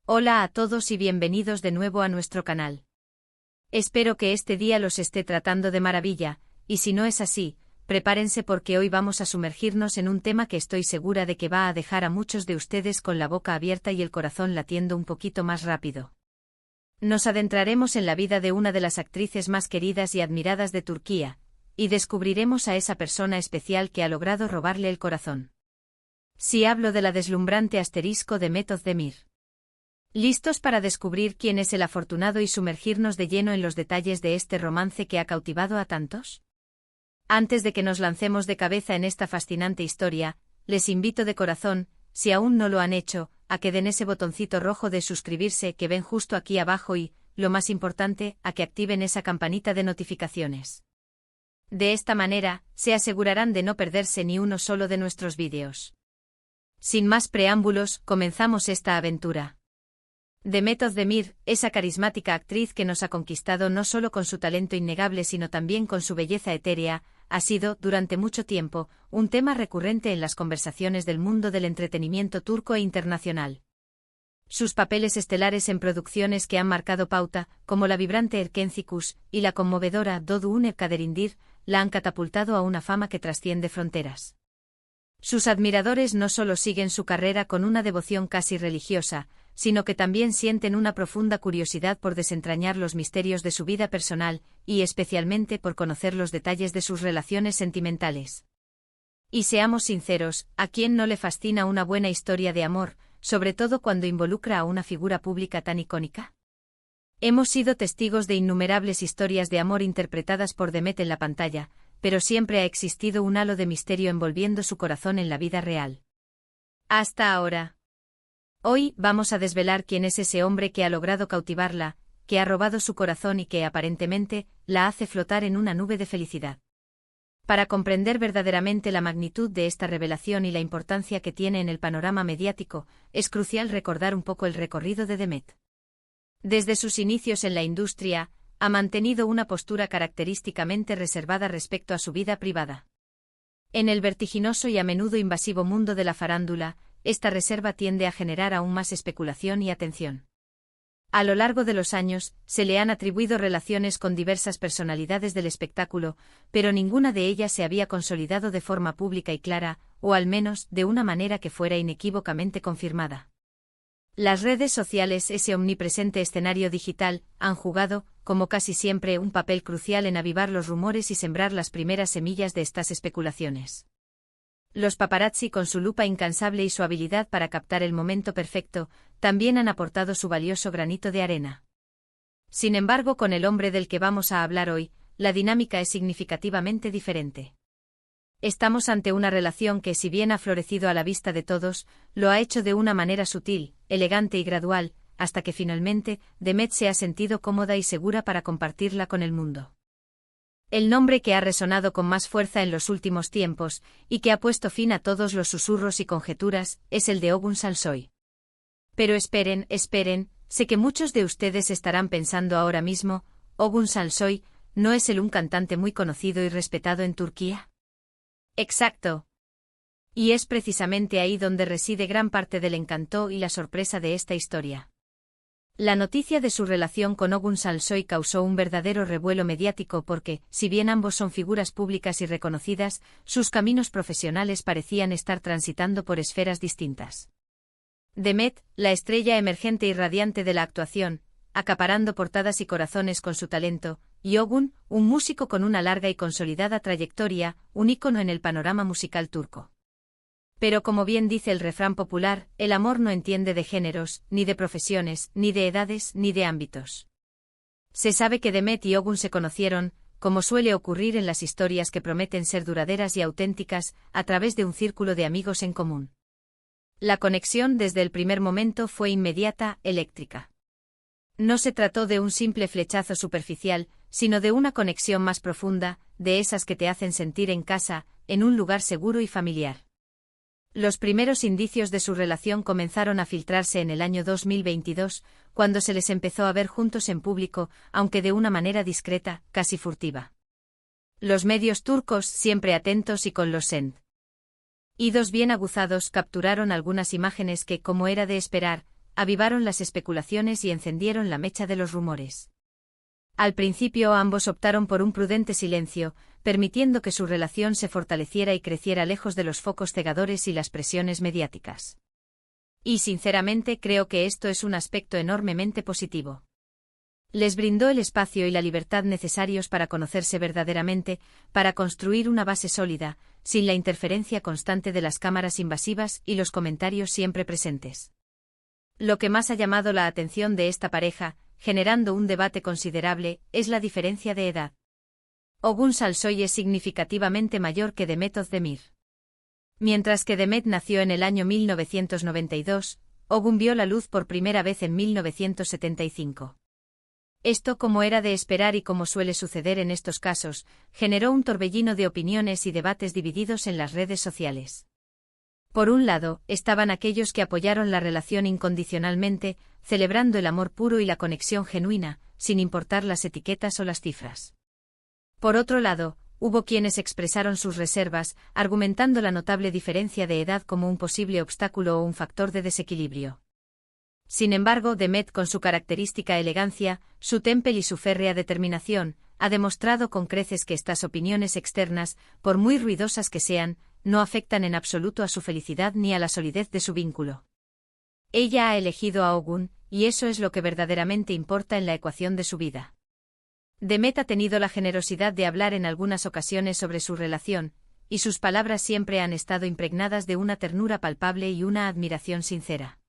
Hola a todos y bienvenidos de nuevo a nuestro canal. Espero que este día los esté tratando de maravilla, y si no es así, prepárense porque hoy vamos a sumergirnos en un tema que estoy segura de que va a dejar a muchos de ustedes con la boca abierta y el corazón latiendo un poquito más rápido. Nos adentraremos en la vida de una de las actrices más queridas y admiradas de Turquía, y descubriremos a esa persona especial que ha logrado robarle el corazón. Si hablo de la deslumbrante asterisco Demet Özdemir. ¿Listos para descubrir quién es el afortunado y sumergirnos de lleno en los detalles de este romance que ha cautivado a tantos? Antes de que nos lancemos de cabeza en esta fascinante historia, les invito de corazón, si aún no lo han hecho, a que den ese botoncito rojo de suscribirse que ven justo aquí abajo y, lo más importante, a que activen esa campanita de notificaciones. De esta manera, se asegurarán de no perderse ni uno solo de nuestros vídeos. Sin más preámbulos, comenzamos esta aventura. Demet Özdemir, esa carismática actriz que nos ha conquistado no solo con su talento innegable sino también con su belleza etérea, ha sido, durante mucho tiempo, un tema recurrente en las conversaciones del mundo del entretenimiento turco e internacional. Sus papeles estelares en producciones que han marcado pauta, como la vibrante Erkencikus y la conmovedora Doğduğun Kaderindir, la han catapultado a una fama que trasciende fronteras. Sus admiradores no solo siguen su carrera con una devoción casi religiosa, sino que también sienten una profunda curiosidad por desentrañar los misterios de su vida personal, y especialmente por conocer los detalles de sus relaciones sentimentales. Y seamos sinceros, ¿a quién no le fascina una buena historia de amor, sobre todo cuando involucra a una figura pública tan icónica? Hemos sido testigos de innumerables historias de amor interpretadas por Demet en la pantalla, pero siempre ha existido un halo de misterio envolviendo su corazón en la vida real. Hasta ahora. Hoy vamos a desvelar quién es ese hombre que ha logrado cautivarla, que ha robado su corazón y que aparentemente la hace flotar en una nube de felicidad. Para comprender verdaderamente la magnitud de esta revelación y la importancia que tiene en el panorama mediático, es crucial recordar un poco el recorrido de Demet. Desde sus inicios en la industria, ha mantenido una postura característicamente reservada respecto a su vida privada. En el vertiginoso y a menudo invasivo mundo de la farándula, esta reserva tiende a generar aún más especulación y atención. A lo largo de los años, se le han atribuido relaciones con diversas personalidades del espectáculo, pero ninguna de ellas se había consolidado de forma pública y clara, o al menos de una manera que fuera inequívocamente confirmada. Las redes sociales, ese omnipresente escenario digital, han jugado, como casi siempre, un papel crucial en avivar los rumores y sembrar las primeras semillas de estas especulaciones. Los paparazzi, con su lupa incansable y su habilidad para captar el momento perfecto, también han aportado su valioso granito de arena. Sin embargo, con el hombre del que vamos a hablar hoy, la dinámica es significativamente diferente. Estamos ante una relación que, si bien ha florecido a la vista de todos, lo ha hecho de una manera sutil, elegante y gradual, hasta que finalmente, Demet se ha sentido cómoda y segura para compartirla con el mundo. El nombre que ha resonado con más fuerza en los últimos tiempos, y que ha puesto fin a todos los susurros y conjeturas, es el de Ogun Salsoy. Pero esperen, sé que muchos de ustedes estarán pensando ahora mismo, ¿Ogun Salsoy no es él un cantante muy conocido y respetado en Turquía? Exacto. Y es precisamente ahí donde reside gran parte del encanto y la sorpresa de esta historia. La noticia de su relación con Ogun Salsoy causó un verdadero revuelo mediático porque, si bien ambos son figuras públicas y reconocidas, sus caminos profesionales parecían estar transitando por esferas distintas. Demet, la estrella emergente y radiante de la actuación, acaparando portadas y corazones con su talento, y Ogun, un músico con una larga y consolidada trayectoria, un ícono en el panorama musical turco. Pero como bien dice el refrán popular, el amor no entiende de géneros, ni de profesiones, ni de edades, ni de ámbitos. Se sabe que Demet y Ogun se conocieron, como suele ocurrir en las historias que prometen ser duraderas y auténticas, a través de un círculo de amigos en común. La conexión desde el primer momento fue inmediata, eléctrica. No se trató de un simple flechazo superficial, sino de una conexión más profunda, de esas que te hacen sentir en casa, en un lugar seguro y familiar. Los primeros indicios de su relación comenzaron a filtrarse en el año 2022, cuando se les empezó a ver juntos en público, aunque de una manera discreta, casi furtiva. Los medios turcos, siempre atentos y con los sentidos bien aguzados, capturaron algunas imágenes que, como era de esperar, avivaron las especulaciones y encendieron la mecha de los rumores. Al principio ambos optaron por un prudente silencio, permitiendo que su relación se fortaleciera y creciera lejos de los focos cegadores y las presiones mediáticas. Y sinceramente creo que esto es un aspecto enormemente positivo. Les brindó el espacio y la libertad necesarios para conocerse verdaderamente, para construir una base sólida, sin la interferencia constante de las cámaras invasivas y los comentarios siempre presentes. Lo que más ha llamado la atención de esta pareja, generando un debate considerable, es la diferencia de edad. Ogun Salsoy es significativamente mayor que Demet Özdemir. Mientras que Demet nació en el año 1992, Ogun vio la luz por primera vez en 1975. Esto, como era de esperar y como suele suceder en estos casos, generó un torbellino de opiniones y debates divididos en las redes sociales. Por un lado, estaban aquellos que apoyaron la relación incondicionalmente, celebrando el amor puro y la conexión genuina, sin importar las etiquetas o las cifras. Por otro lado, hubo quienes expresaron sus reservas, argumentando la notable diferencia de edad como un posible obstáculo o un factor de desequilibrio. Sin embargo, Demet, con su característica elegancia, su temple y su férrea determinación, ha demostrado con creces que estas opiniones externas, por muy ruidosas que sean, no afectan en absoluto a su felicidad ni a la solidez de su vínculo. Ella ha elegido a Ogun, y eso es lo que verdaderamente importa en la ecuación de su vida. Demet ha tenido la generosidad de hablar en algunas ocasiones sobre su relación, y sus palabras siempre han estado impregnadas de una ternura palpable y una admiración sincera.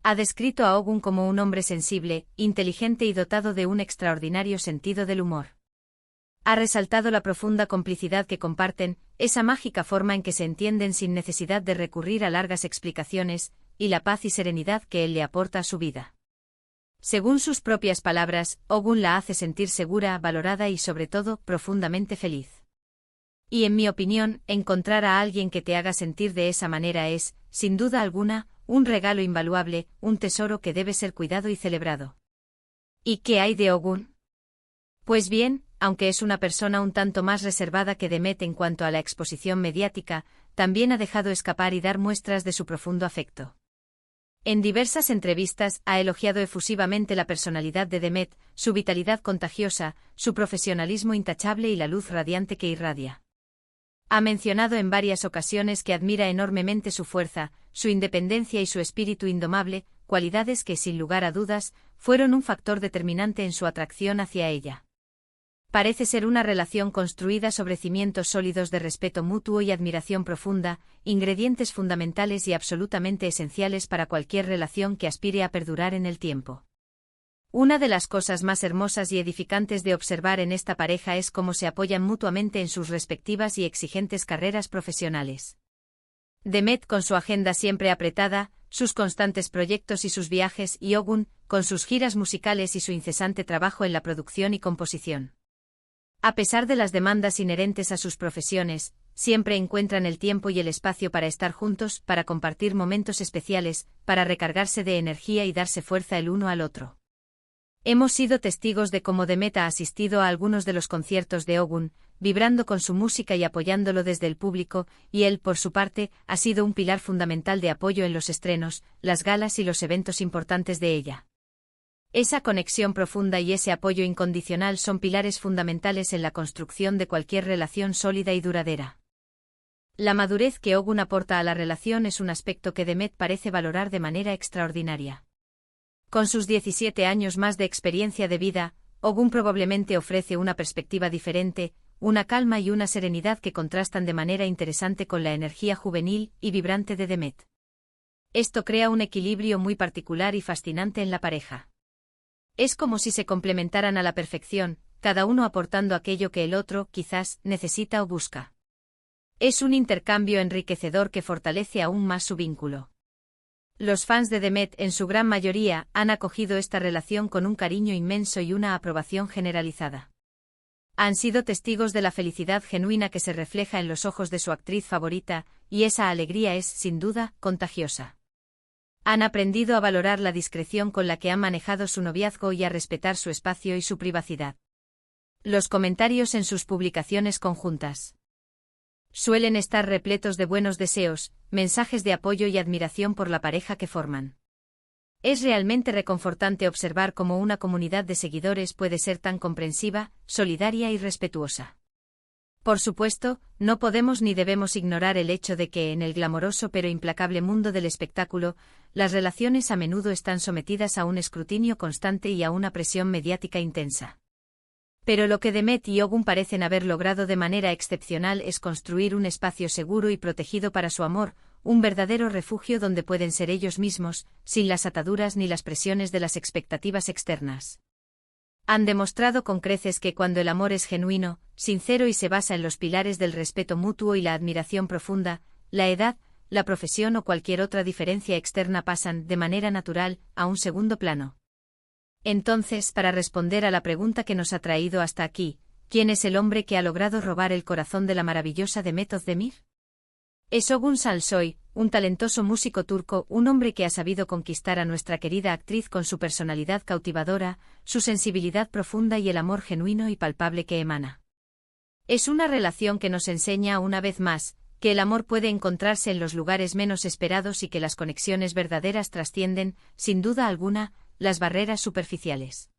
Ha descrito a Ogun como un hombre sensible, inteligente y dotado de un extraordinario sentido del humor. Ha resaltado la profunda complicidad que comparten, esa mágica forma en que se entienden sin necesidad de recurrir a largas explicaciones, y la paz y serenidad que él le aporta a su vida. Según sus propias palabras, Ogun la hace sentir segura, valorada y sobre todo, profundamente feliz. Y en mi opinión, encontrar a alguien que te haga sentir de esa manera es, sin duda alguna, un regalo invaluable, un tesoro que debe ser cuidado y celebrado. ¿Y qué hay de Ogun? Pues bien, aunque es una persona un tanto más reservada que Demet en cuanto a la exposición mediática, también ha dejado escapar y dar muestras de su profundo afecto. En diversas entrevistas ha elogiado efusivamente la personalidad de Demet, su vitalidad contagiosa, su profesionalismo intachable y la luz radiante que irradia. Ha mencionado en varias ocasiones que admira enormemente su fuerza, su independencia y su espíritu indomable, cualidades que, sin lugar a dudas, fueron un factor determinante en su atracción hacia ella. Parece ser una relación construida sobre cimientos sólidos de respeto mutuo y admiración profunda, ingredientes fundamentales y absolutamente esenciales para cualquier relación que aspire a perdurar en el tiempo. Una de las cosas más hermosas y edificantes de observar en esta pareja es cómo se apoyan mutuamente en sus respectivas y exigentes carreras profesionales. Demet con su agenda siempre apretada, sus constantes proyectos y sus viajes, y Ogun, con sus giras musicales y su incesante trabajo en la producción y composición. A pesar de las demandas inherentes a sus profesiones, siempre encuentran el tiempo y el espacio para estar juntos, para compartir momentos especiales, para recargarse de energía y darse fuerza el uno al otro. Hemos sido testigos de cómo Demet ha asistido a algunos de los conciertos de Ogun, vibrando con su música y apoyándolo desde el público, y él, por su parte, ha sido un pilar fundamental de apoyo en los estrenos, las galas y los eventos importantes de ella. Esa conexión profunda y ese apoyo incondicional son pilares fundamentales en la construcción de cualquier relación sólida y duradera. La madurez que Ogun aporta a la relación es un aspecto que Demet parece valorar de manera extraordinaria. Con sus 17 años más de experiencia de vida, Ogun probablemente ofrece una perspectiva diferente, una calma y una serenidad que contrastan de manera interesante con la energía juvenil y vibrante de Demet. Esto crea un equilibrio muy particular y fascinante en la pareja. Es como si se complementaran a la perfección, cada uno aportando aquello que el otro, quizás, necesita o busca. Es un intercambio enriquecedor que fortalece aún más su vínculo. Los fans de Demet, en su gran mayoría, han acogido esta relación con un cariño inmenso y una aprobación generalizada. Han sido testigos de la felicidad genuina que se refleja en los ojos de su actriz favorita, y esa alegría es, sin duda, contagiosa. Han aprendido a valorar la discreción con la que han manejado su noviazgo y a respetar su espacio y su privacidad. Los comentarios en sus publicaciones conjuntas suelen estar repletos de buenos deseos, mensajes de apoyo y admiración por la pareja que forman. Es realmente reconfortante observar cómo una comunidad de seguidores puede ser tan comprensiva, solidaria y respetuosa. Por supuesto, no podemos ni debemos ignorar el hecho de que en el glamoroso pero implacable mundo del espectáculo, las relaciones a menudo están sometidas a un escrutinio constante y a una presión mediática intensa. Pero lo que Demet y Ogun parecen haber logrado de manera excepcional es construir un espacio seguro y protegido para su amor, un verdadero refugio donde pueden ser ellos mismos, sin las ataduras ni las presiones de las expectativas externas. Han demostrado con creces que cuando el amor es genuino, sincero y se basa en los pilares del respeto mutuo y la admiración profunda, la edad, la profesión o cualquier otra diferencia externa pasan, de manera natural, a un segundo plano. Entonces, para responder a la pregunta que nos ha traído hasta aquí, ¿quién es el hombre que ha logrado robar el corazón de la maravillosa Demet Özdemir? Es Ogun Salsoy, un talentoso músico turco, un hombre que ha sabido conquistar a nuestra querida actriz con su personalidad cautivadora, su sensibilidad profunda y el amor genuino y palpable que emana. Es una relación que nos enseña una vez más, que el amor puede encontrarse en los lugares menos esperados y que las conexiones verdaderas trascienden, sin duda alguna, las barreras superficiales.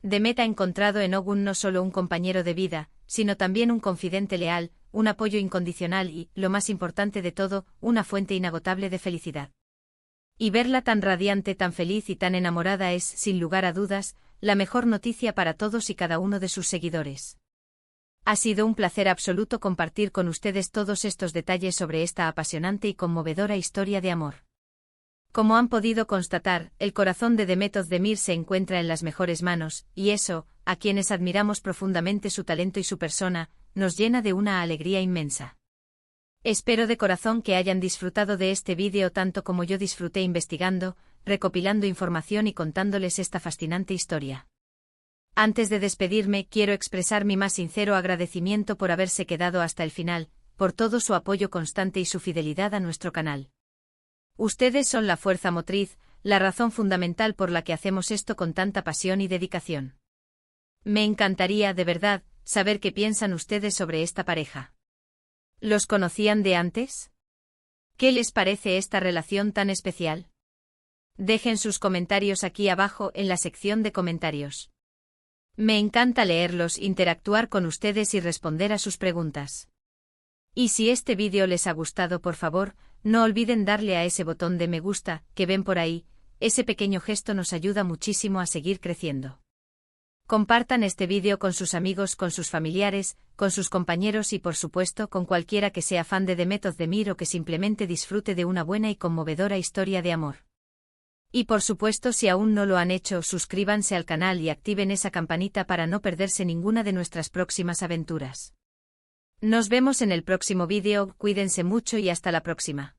Demet ha encontrado en Ogun no solo un compañero de vida, sino también un confidente leal, un apoyo incondicional y, lo más importante de todo, una fuente inagotable de felicidad. Y verla tan radiante, tan feliz y tan enamorada es, sin lugar a dudas, la mejor noticia para todos y cada uno de sus seguidores. Ha sido un placer absoluto compartir con ustedes todos estos detalles sobre esta apasionante y conmovedora historia de amor. Como han podido constatar, el corazón de Demet Özdemir se encuentra en las mejores manos, y eso, a quienes admiramos profundamente su talento y su persona, nos llena de una alegría inmensa. Espero de corazón que hayan disfrutado de este vídeo tanto como yo disfruté investigando, recopilando información y contándoles esta fascinante historia. Antes de despedirme, quiero expresar mi más sincero agradecimiento por haberse quedado hasta el final, por todo su apoyo constante y su fidelidad a nuestro canal. Ustedes son la fuerza motriz, la razón fundamental por la que hacemos esto con tanta pasión y dedicación. Me encantaría, de verdad, saber qué piensan ustedes sobre esta pareja. ¿Los conocían de antes? ¿Qué les parece esta relación tan especial? Dejen sus comentarios aquí abajo en la sección de comentarios. Me encanta leerlos, interactuar con ustedes y responder a sus preguntas. Y si este vídeo les ha gustado, por favor, no olviden darle a ese botón de me gusta, que ven por ahí, ese pequeño gesto nos ayuda muchísimo a seguir creciendo. Compartan este vídeo con sus amigos, con sus familiares, con sus compañeros y por supuesto con cualquiera que sea fan de Demet Özdemir o que simplemente disfrute de una buena y conmovedora historia de amor. Y por supuesto, si aún no lo han hecho, suscríbanse al canal y activen esa campanita para no perderse ninguna de nuestras próximas aventuras. Nos vemos en el próximo vídeo, cuídense mucho y hasta la próxima.